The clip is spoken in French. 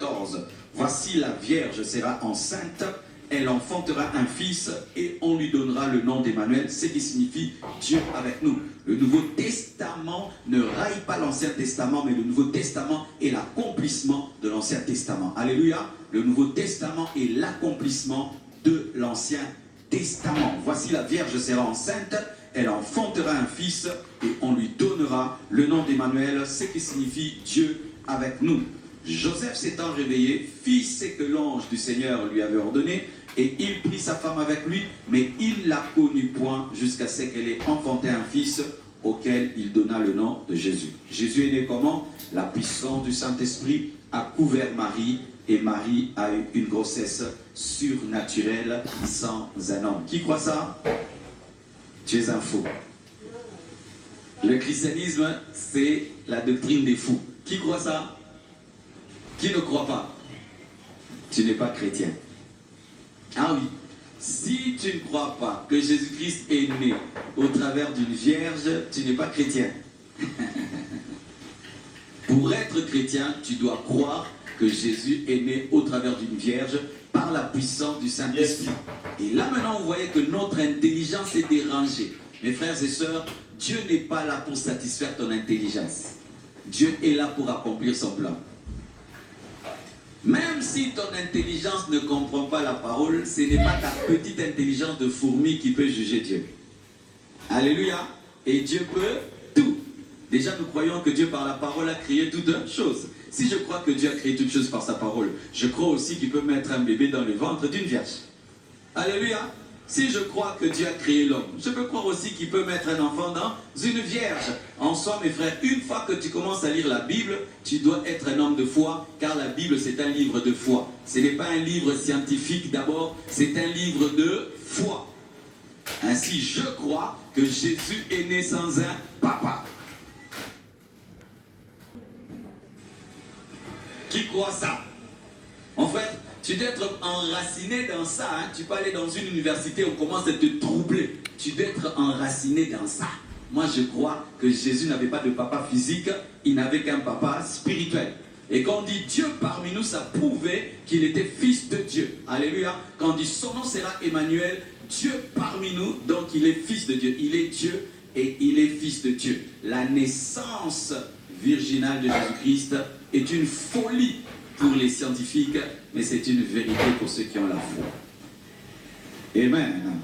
14. Voici la Vierge sera enceinte, elle enfantera un fils et on lui donnera le nom d'Emmanuel, ce qui signifie Dieu avec nous. Le Nouveau Testament ne raille pas l'Ancien Testament, mais le Nouveau Testament est l'accomplissement de l'Ancien Testament. Alléluia. Le Nouveau Testament est l'accomplissement de l'Ancien Testament. Voici la Vierge sera enceinte, elle enfantera un fils et on lui donnera le nom d'Emmanuel, ce qui signifie Dieu avec nous. Joseph s'étant réveillé, fit ce que l'ange du Seigneur lui avait ordonné, et il prit sa femme avec lui, mais il la connut point jusqu'à ce qu'elle ait enfanté un fils auquel il donna le nom de Jésus. Jésus est né comment? La puissance du Saint-Esprit a couvert Marie, et Marie a eu une grossesse surnaturelle sans un homme. Qui croit ça? Tu es un fou. Le christianisme, c'est la doctrine des fous. Qui croit ça? Qui ne croit pas? Tu n'es pas chrétien. Ah oui, si tu ne crois pas que Jésus-Christ est né au travers d'une vierge, tu n'es pas chrétien. Pour être chrétien, tu dois croire que Jésus est né au travers d'une vierge par la puissance du Saint-Esprit. Et là maintenant, vous voyez que notre intelligence est dérangée. Mes frères et sœurs, Dieu n'est pas là pour satisfaire ton intelligence. Dieu est là pour accomplir son plan. Même si ton intelligence ne comprend pas la parole, ce n'est pas ta petite intelligence de fourmi qui peut juger Dieu. Alléluia. Et Dieu peut tout. Déjà, nous croyons que Dieu, par la parole, a créé toutes choses. Si je crois que Dieu a créé toutes choses par sa parole, je crois aussi qu'il peut mettre un bébé dans le ventre d'une vierge. Alléluia. Si je crois que Dieu a créé l'homme, je peux croire aussi qu'il peut mettre un enfant dans une vierge. En soi, mes frères, une fois que tu commences à lire la Bible, tu dois être un homme de foi, car la Bible, c'est un livre de foi. Ce n'est pas un livre scientifique d'abord, c'est un livre de foi. Ainsi, je crois que Jésus est né sans un papa. Qui croit ça? En fait, tu dois être enraciné dans ça. Hein. Tu peux aller dans une université, on commence à te troubler. Tu dois être enraciné dans ça. Moi, je crois que Jésus n'avait pas de papa physique, il n'avait qu'un papa spirituel. Et quand on dit Dieu parmi nous, ça prouvait qu'il était fils de Dieu. Alléluia. Quand on dit son nom sera Emmanuel, Dieu parmi nous, donc il est fils de Dieu. Il est Dieu et il est fils de Dieu. La naissance virginale de Jésus-Christ est une folie pour les scientifiques, mais c'est une vérité pour ceux qui ont la foi. Amen.